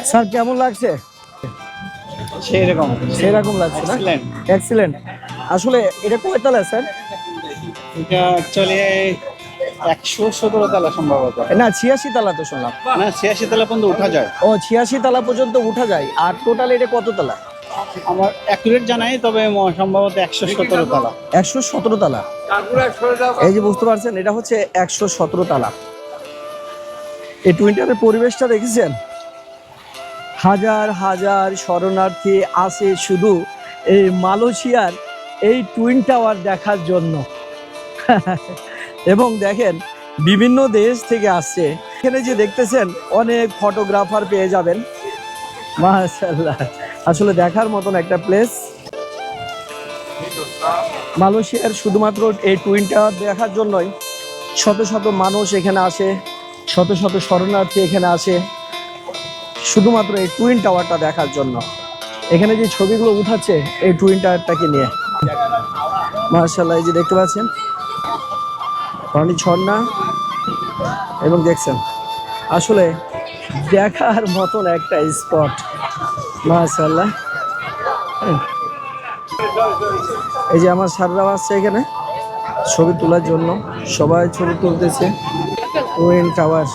Sir কেমন লাগছে? সেরকম সেরকম লাগছে না? Excellent. এক্সিলেন্ট। আসলে এটা কয়তলা স্যার? এটা অ্যাকচুয়ালি 117 তলা সম্ভবত। না 86 তলা তো শুনলাম। না 86 তলা পর্যন্ত উঠা যায়। ও 86 তলা পর্যন্ত উঠা যায়। আর টোটাল এটা কত তলা? আমার অ্যাকুরেট জানাই, তবে সম্ভবত 117 তলা। 117 তলা। এই যে বুঝতে পারছেন, এটা হচ্ছে 117 তলা। এই টুইন টাওয়ারের পরিবেশটা দেখেছেন? হাজার হাজার শরণার্থী আসে শুধু এই মালয়েশিয়ার এই টুইন টাওয়ার দেখার জন্য। এবং দেখেন বিভিন্ন দেশ থেকে আসছে। এখানে যে দেখতেছেন অনেক ফটোগ্রাফার পেয়ে যাবেন। মাশাআল্লাহ, আসলে দেখার মতন একটা প্লেস। মালয়েশিয়ার শুধুমাত্র এই টুইন টাওয়ার দেখার জন্যই শত শত মানুষ এখানে আসে, শত শত শরণার্থী এখানে আসে শুধুমাত্র এই টুইন টাওয়ারটা দেখার জন্য। এখানে যে ছবিগুলো উঠাচ্ছে এই টুইন টাওয়ারটাকে নিয়ে। মাশাআল্লাহ, এই যে দেখতে পাচ্ছেন পানি ঝর্ণা, এবং দেখছেন আসলে দেখার মতন একটা স্পট। মাশাআল্লাহ। এই যে আমার স্যাররাও আসছে এখানে ছবি তোলার জন্য, সবাই ছবি তুলতেছে টুইন টাওয়ার।